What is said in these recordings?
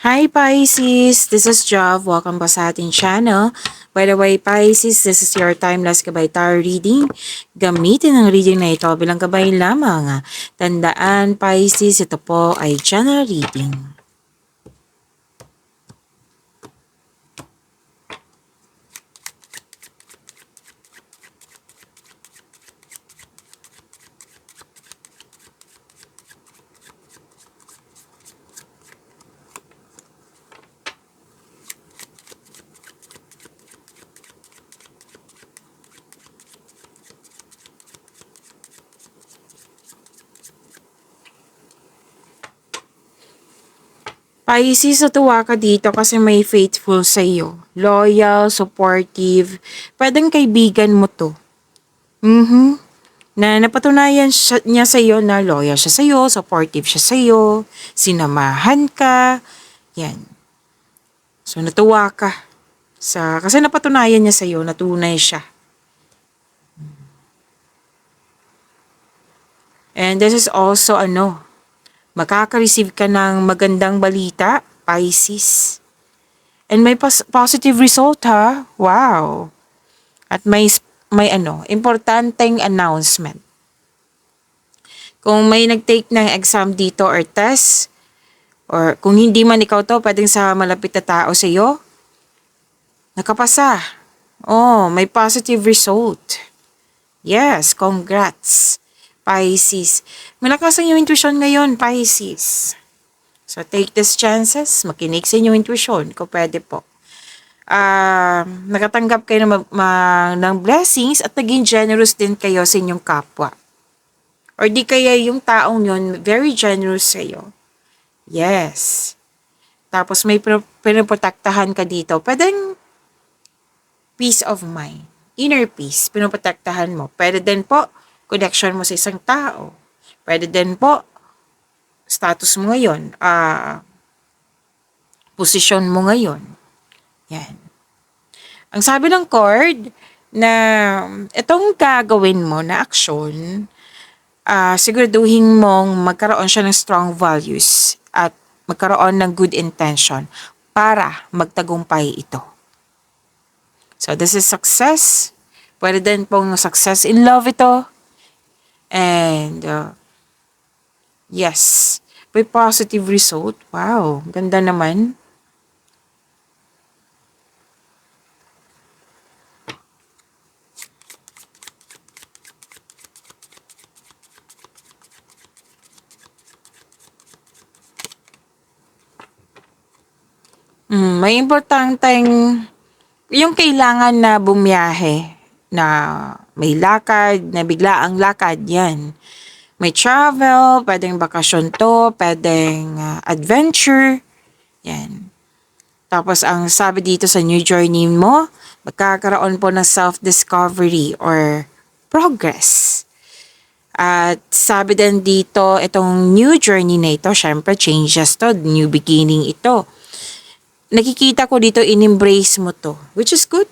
Hi Pisces, this is Jav. Welcome ba sa ating channel. By the way Pisces, this is your timeless gabay tarot reading. Gamitin ang reading na ito bilang gabay lamang. Tandaan Pisces, ito po ay general reading. Pisces, natuwa ka dito kasi may faithful sa iyo. Loyal, supportive. Pwedeng kaibigan mo to. Na napatunayan niya sa iyo na loyal siya sa iyo, supportive siya sa iyo, sinamahan ka. Yan. So natuwa ka. Kasi napatunayan niya sa iyo na tunay siya. And this is also makaka-receive ka ng magandang balita, Pisces. And may positive result ha. Wow. At may importanteng announcement. Kung may nag-take ng exam dito or test, or kung hindi man ikaw to, pwedeng sa malapit na tao sa iyo, nakapasa. Oh, may positive result. Yes, congrats, Pisces. Malakas ang iyong intuition ngayon, Pisces. So, take these chances. Makinig sa inyong intuition kung pwede po. Nakatanggap kayo ng blessings at naging generous din kayo sa inyong kapwa. Or di kaya yung taong yun, very generous sa iyo. Yes. Tapos may pinoprotektahan ka dito. Pwedeng peace of mind. Inner peace, pinoprotektahan mo. Pwede din po, connection mo sa isang tao. Pwede din po, status mo ngayon, posisyon mo ngayon. Yan. Ang sabi ng card, na itong gagawin mo na aksyon, siguraduhin mong magkaroon siya ng strong values at magkaroon ng good intention para magtagumpay ito. So, this is success. Pwede din pong success in love ito. And, yes, may positive result. Wow, ganda naman. May importanteng yung kailangan na bumiyahe, na may lakad, na bigla ang lakad, yan. May travel, pwedeng bakasyon to, pwedeng adventure, yan. Tapos ang sabi dito sa new journey mo, magkakaroon po ng self-discovery or progress. At sabi din dito, itong new journey na ito, syempre changes to, new beginning ito. Nakikita ko dito, in-embrace mo to, which is good.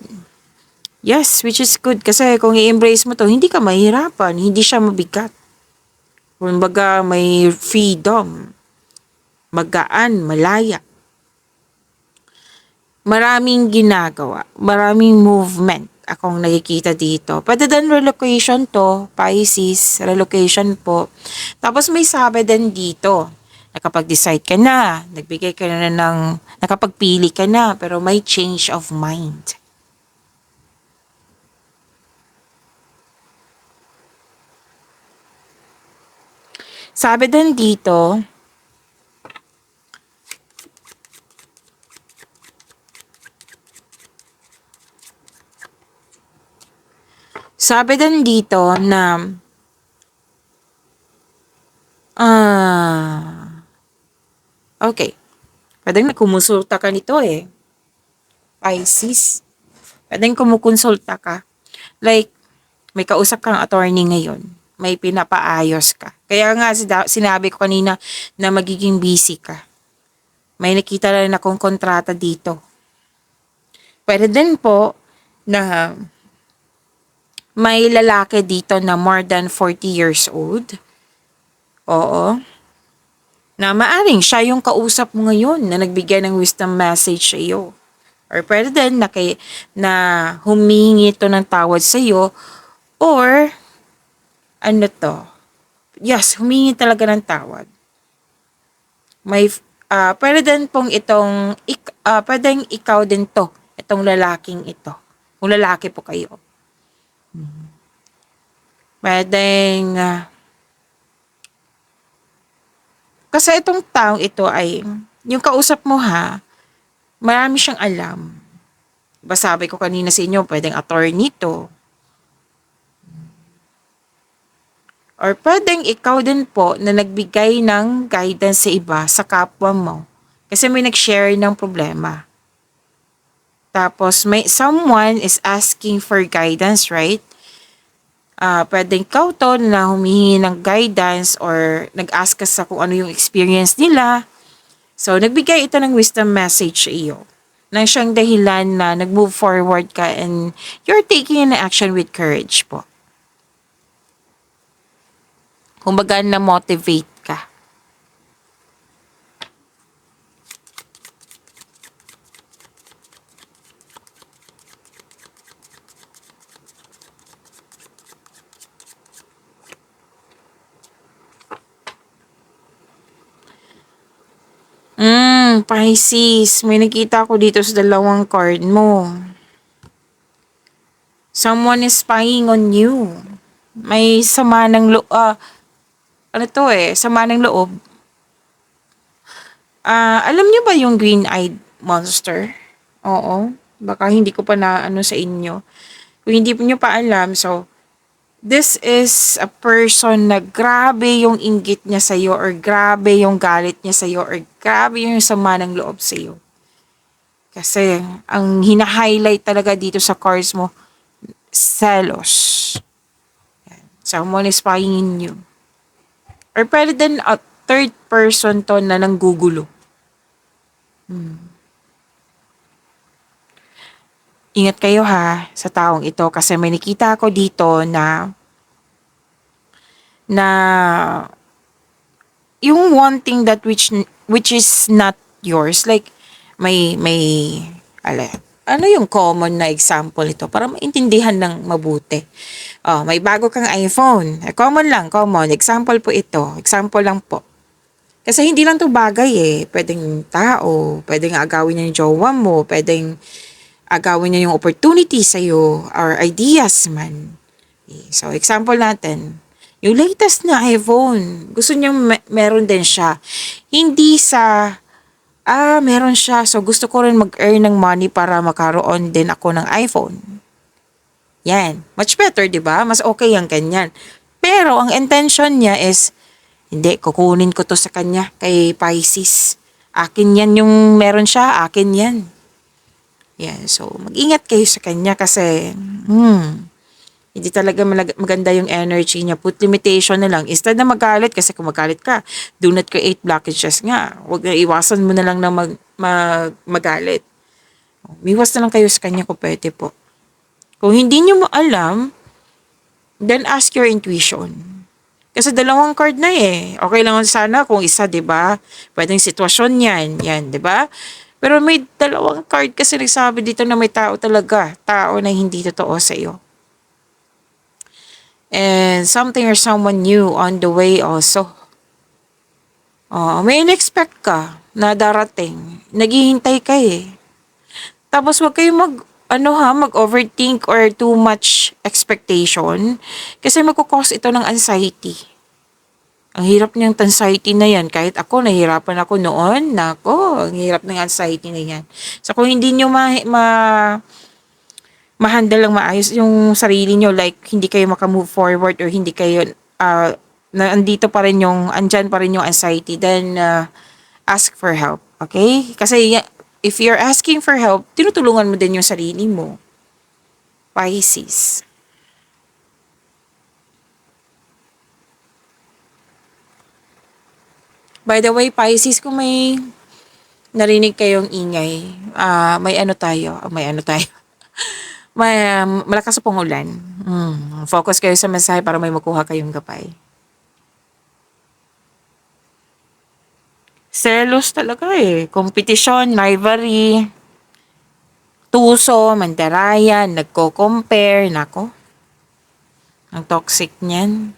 Yes, which is good. Kasi kung i-embrace mo to, hindi ka mahirapan, hindi siya mabigat. Kumbaga, may freedom. Magaan, malaya. Maraming ginagawa, maraming movement akong nakikita dito. Pwede din relocation to, Pisces, relocation po. Tapos may sabi din dito, nakapag-decide ka na, nagbigay ka na nakapagpili ka na, pero may change of mind. Sabi din dito, na okay. Pwedeng kumusulta ka nito Pisces. Pwedeng kumukonsulta ka. Like, may kausap kang attorney ngayon. May pinapaayos ka. Kaya nga sinabi ko kanina na magiging busy ka. May nakita rin akong kontrata dito. Pwede din po na may lalaki dito na more than 40 years old. Oo. Na maaring siya yung kausap mo ngayon na nagbigay ng wisdom message sa iyo. Or pwede din na humingi ito ng tawad sa iyo, or ano to, yes, humingi talaga ng tawad. May pwede din pong pwedeng ikaw din to, itong lalaking ito. Kung lalaki po kayo. Pwedeng kasi itong taong ito ay yung kausap mo ha, marami siyang alam. Sabi ko kanina sa inyo, pwedeng attorney to. Or pwedeng ikaw din po na nagbigay ng guidance sa iba, sa kapwa mo. Kasi may nag-share ng problema. Tapos may someone is asking for guidance, right? Pwedeng ikaw to na humihingi ng guidance or nag-ask ka sa kung ano yung experience nila. So, nagbigay ito ng wisdom message sa iyo. Na siyang dahilan na nag-move forward ka and you're taking an action with courage po. Kumbaga na-motivate ka. Pisces, may nakita ko dito sa dalawang card mo. Someone is spying on you. May sama ng sama ng loob. Alam niyo ba yung green-eyed monster? Oo. Baka hindi ko pa na ano sa inyo. Kung hindi niyo pa alam, so, this is a person na grabe yung inggit niya sa'yo or grabe yung galit niya sa'yo or grabe yung sama ng loob sa'yo. Kasi, ang hina-highlight talaga dito sa cards mo, selos. Someone is spying in you. Or pwede din a third person to na nanggugulo. Ingat kayo ha sa taong ito kasi may nakita ako dito na yung wanting that which is not yours, like ano yung common na example ito para maintindihan ng mabuti. May bago kang iPhone. Common. Example po ito. Example lang po. Kasi hindi lang to bagay Pwedeng tao, pwedeng agawin niya yung jowa mo, pwedeng agawin niya yung opportunity sa'yo or ideas man. So, example natin. Yung latest na iPhone, gusto niyang meron din siya. Hindi sa, meron siya. So, gusto ko rin mag-earn ng money para makaroon din ako ng iPhone. Yan. Much better, di ba? Mas okay yung ganyan. Pero, ang intention niya is, hindi, kukunin ko to sa kanya, kay Pisces. Akin yan yung meron siya, akin yan. Yan. So, mag-ingat kayo sa kanya kasi, hindi talaga maganda yung energy niya. Put limitation na lang. Instead na magalit, kasi kung magalit ka, do not create blockages nga. Huwag na iwasan mo na lang na magalit. Iwas na lang kayo sa kanya kung pwede po. Kung hindi nyo mo alam, then ask your intuition. Kasi dalawang card na Okay lang sana kung isa, di ba? Pwedeng sitwasyon yan, di ba? Pero may dalawang card kasi nagsabi dito na may tao talaga. Tao na hindi totoo sa iyo. And something or someone new on the way also. May in-expect ka na darating. Naghihintay ka Tapos wag kayong mag-overthink or too much expectation. Kasi magkukause ito ng anxiety. Ang hirap niyang anxiety na yan. Kahit ako, nahihirapan ako noon. Ang hirap ng anxiety na yan. So kung hindi niyo ma-handle lang maayos yung sarili nyo, like hindi kayo makamove forward or hindi kayo andyan pa rin yung anxiety, then ask for help. Okay? Kasi if you're asking for help, tinutulungan mo din yung sarili mo. Pisces. By the way, Pisces, kung may narinig kayong ingay, may ano tayo. Malakas pong ulan. Focus kayo sa mensahe para may makuha kayong gabay. Selos talaga eh. Kompetisyon, rivalry, tuso, mandarayan, nagko-compare. Nako, ang toxic niyan.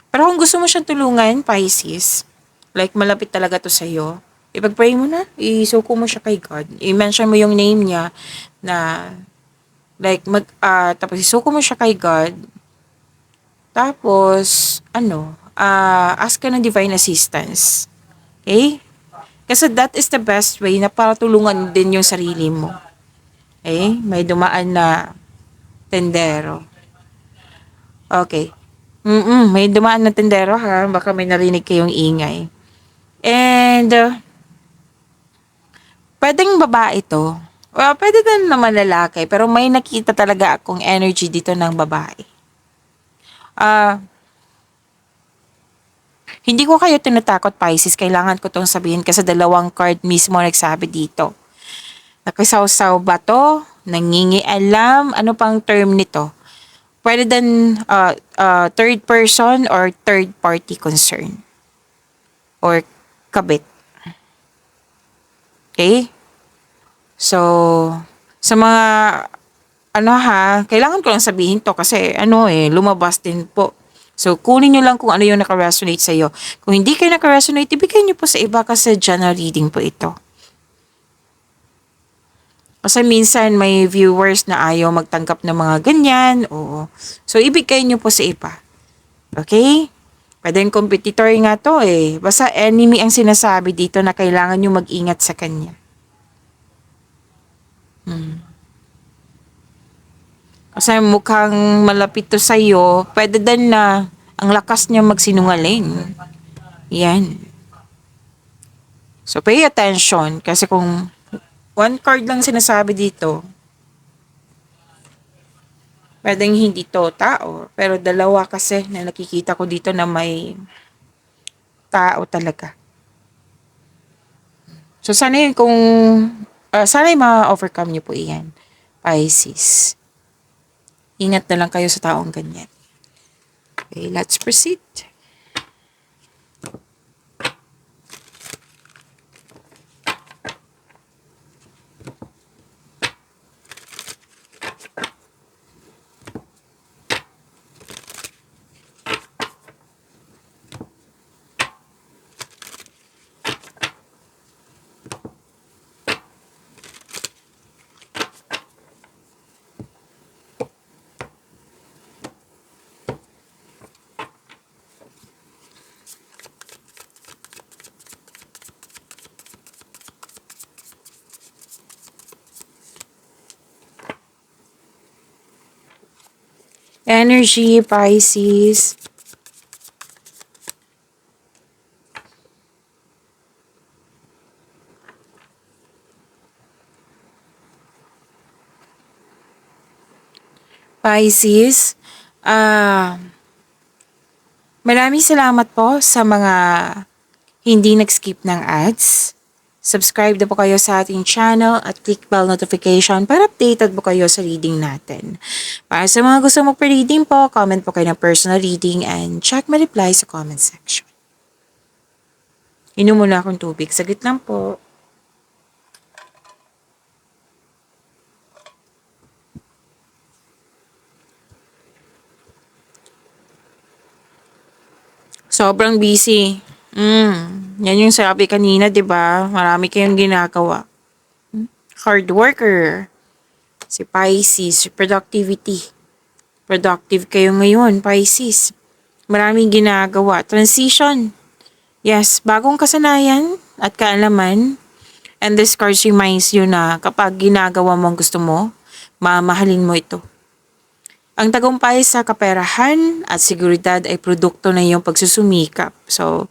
Pero kung gusto mo siyang tulungan, Pisces, like malapit talaga to sa'yo, ipag-pray mo na, isuko mo siya kay God. I-mention mo yung name niya na like tapos isuko mo siya kay God. Tapos ask ka ng divine assistance. Okay? Kasi that is the best way na para tulungan din yung sarili mo. Okay? May dumaan na tendero. Okay. May dumaan na tendero ha. Baka may narinig kayong ingay. And, pwedeng babae to. Well, pwede din naman lalaki. Pero may nakita talaga akong energy dito ng babae. Ah, hindi ko kayo tinatakot, Pisces. Kailangan ko tong sabihin kasi dalawang card mismo nagsabi dito. Nakisawsaw ba to? Nangingialam? Ano pang term nito? Pwede din third person or third party concern. Or kabit. Okay? So, sa mga kailangan ko lang sabihin to kasi lumabas din po. So, kunin nyo lang kung ano yung naka-resonate sa iyo. Kung hindi kayo naka-resonate, ibigay nyo po sa iba kasi general reading po ito. Kasi minsan may viewers na ayaw magtanggap ng mga ganyan. Oo. So, ibigay nyo po sa iba. Okay? Pwedeng competitor nga to eh. Basta enemy ang sinasabi dito na kailangan nyo mag-ingat sa kanya. Kasi mukhang malapit to sa'yo, pwede din na ang lakas niya magsinungaling. Yan. So, pay attention. Kasi kung one card lang sinasabi dito, pwedeng hindi to tao. Pero dalawa kasi na nakikita ko dito na may tao talaga. So, sana yun sana yung ma-overcome niyo po iyan. Pisces. Ingat na lang kayo sa taong ganyan. Okay, let's proceed. Energy, Pisces. Pisces, maraming salamat po sa mga hindi nag-skip ng ads. Subscribe na po kayo sa ating channel at click bell notification para updated po kayo sa reading natin. Para sa mga gusto magpa-reading po, comment po kayo ng personal reading and check my reply sa comment section. Inom muna akong tubig. Saglit lang po. Sobrang busy. Yan yung sabi kanina, 'di ba? Marami kayong ginagawa. Hard worker. Si Pisces, productivity. Productive kayo ngayon, Pisces. Maraming ginagawa. Transition. Yes, bagong kasanayan at kaalaman. And this card reminds you na kapag ginagawa mo ang gusto mo, mamahalin mo ito. Ang tagumpay sa kaperahan at seguridad ay produkto ng iyong pagsusumikap. So,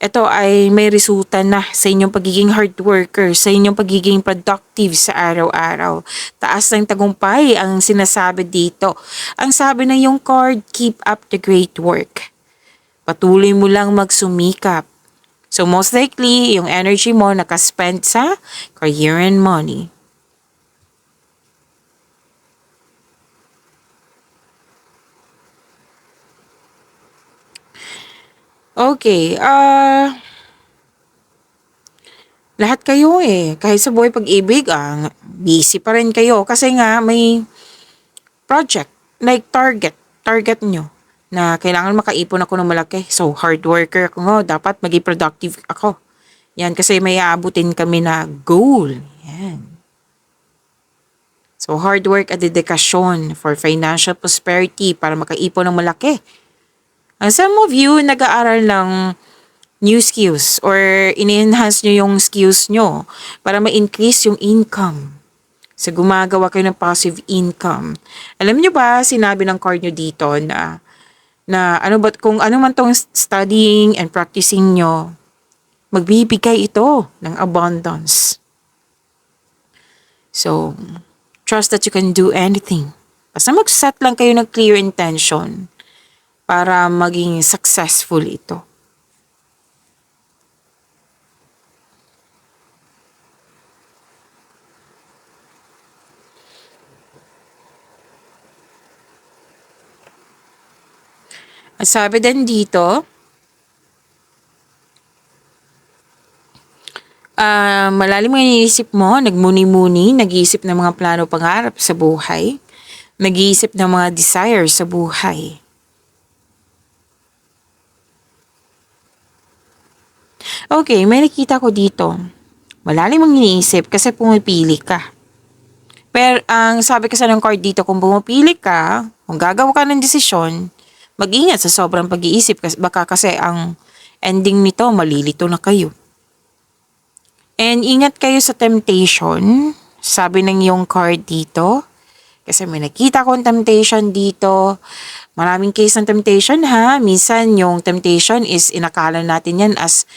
ito ay may resulta na sa inyong pagiging hard worker, sa inyong pagiging productive sa araw-araw. Taas ng tagumpay ang sinasabi dito. Ang sabi ng iyong card, keep up the great work. Patuloy mo lang magsumikap. So most likely, yung energy mo nakaspend sa career and money. Okay, Lahat kayo eh. Kahit sa buhay pag-ibig, busy pa rin kayo. Kasi nga, may project, like target nyo na kailangan makaipon ako ng malaki. So, hard worker ako nga. Dapat maging productive ako. Yan, kasi may aabutin kami na goal. Yan. So, hard work at dedikasyon for financial prosperity para makaipon ng malaki. And some of you, nag-aaral ng new skills or ini-enhance nyo yung skills nyo para ma-increase yung income. So, gumagawa kayo ng passive income. Alam nyo ba, sinabi ng card nyo dito na ano ba, kung ano man tong studying and practicing nyo, magbibigay ito ng abundance. So, trust that you can do anything. Basta mag-set lang kayo ng clear intention para maging successful ito. At sabi din dito, malalim ang iniisip mo, nagmuni-muni, nag-iisip ng mga plano pangarap sa buhay, nag-iisip ng mga desires sa buhay. Okay, may nakita ko dito. Malalim ang iniisip kasi pumipili ka. Pero ang sabi kasi ng card dito, kung pumipili ka, kung gagawa ka ng desisyon, mag-ingat sa sobrang pag-iisip kasi baka kasi ang ending nito, malilito na kayo. And ingat kayo sa temptation, sabi ng yung card dito. Kasi may nakita kong temptation dito. Maraming case ng temptation ha. Minsan yung temptation is inakala natin yan as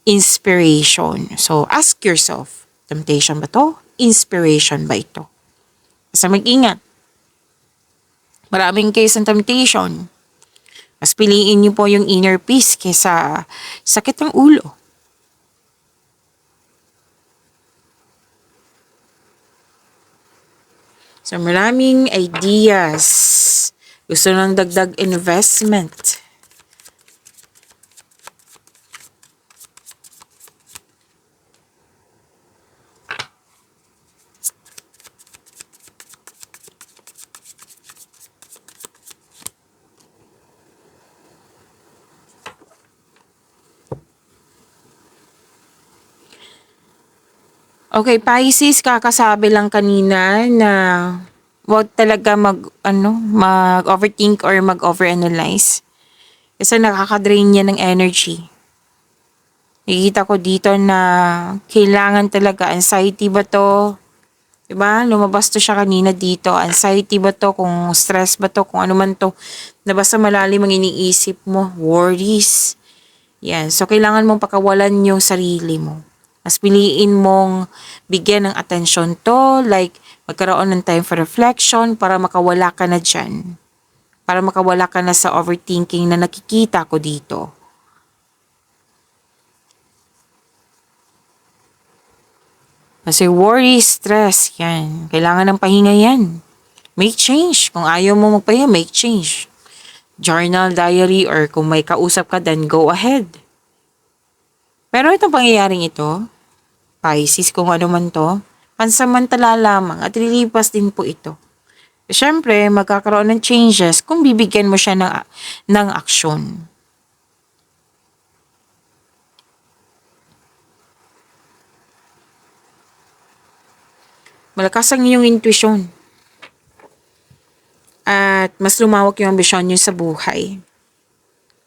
inspiration. So ask yourself, temptation ba to? Inspiration ba ito? Kasi mag-ingat. Maraming case ng temptation. Mas piliin niyo po yung inner peace kaysa sakit ng ulo. So, maraming ideas. Gusto ng dagdag investment. Okay, Pisces, kakasabi lang kanina na wag talaga mag-overthink or mag-overanalyze. Kasi nakaka-drain niya ng energy. Nakikita ko dito na kailangan talaga, anxiety ba to? Diba? Lumabas to siya kanina dito. Anxiety ba to? Kung stress ba to? Kung ano man to. Na basta malalim ang iniisip mo. Worries. Yan. So, kailangan mong pakawalan yung sarili mo. Mas piliin mong bigyan ng atensyon to. Like, magkaroon ng time for reflection para makawala ka na dyan. Para makawala ka na sa overthinking na nakikita ko dito. Kasi worry, stress, yan. Kailangan ng pahinga yan. Make change. Kung ayaw mo magpahinga, make change. Journal, diary, or kung may kausap ka, then go ahead. Pero itong pangyayaring ito, Pisces, kung ano man to, pansamantala lamang at lilipas din po ito. Siyempre, magkakaroon ng changes kung bibigyan mo siya ng aksyon. Malakas ang iyong intuition. At mas lumawak yung ambisyon nyo sa buhay.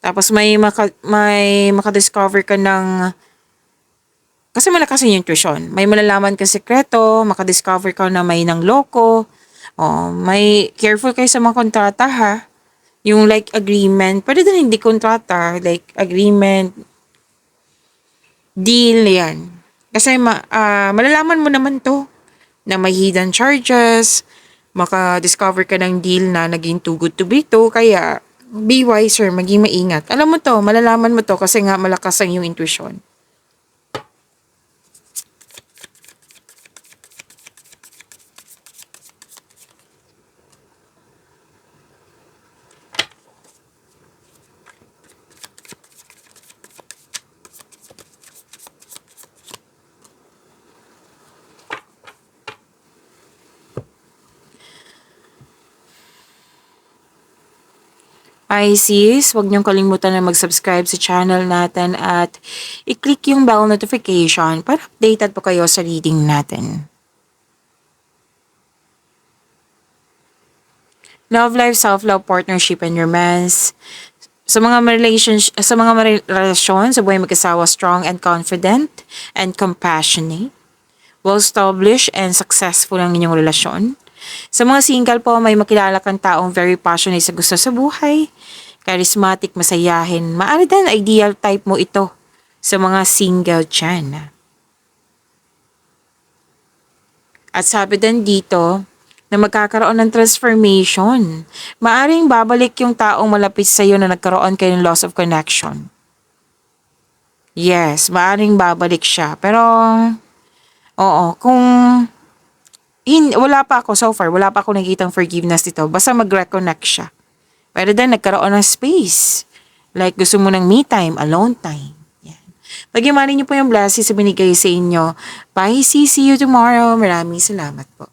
Tapos may makadiscover ka ng... Kasi malakas yung intuition. May malalaman ka sekreto, makadiscover ka na may nang loko. May careful kayo sa mga kontrata ha. Yung like agreement, pwede din hindi kontrata, like agreement, deal yan. Kasi malalaman mo naman to na may hidden charges, maka-discover ka ng deal na naging too good to be true, kaya be wiser, maging maingat. Alam mo to, malalaman mo to kasi nga malakas ang iyong intuition. Pisces, huwag niyong kalimutan na mag-subscribe sa channel natin at i-click yung bell notification para updated po kayo sa reading natin. Love life, self-love, partnership, and romance. Sa mga relasyon, sa buhay mag-asawa, strong and confident and compassionate. Well-established and successful ang inyong relasyon. Sa mga single po, may makilala kang taong very passionate sa gusto sa buhay. Charismatic, masayahin. Maaari din ideal type mo ito sa mga single dyan. At sabi din dito, na magkakaroon ng transformation. Maaring babalik yung taong malapit sa iyo na nagkaroon kayo ng loss of connection. Yes, maaring babalik siya. Pero, oo, kung wala pa ako so far, wala pa ako nakikitang forgiveness dito. Basta mag-reconnect siya. Pero then, nagkaroon ng space. Like, gusto mo ng me time, alone time. Yan. Pag-imanin niyo po yung blessings na binigay sa inyo. Bye, see you tomorrow. Maraming salamat po.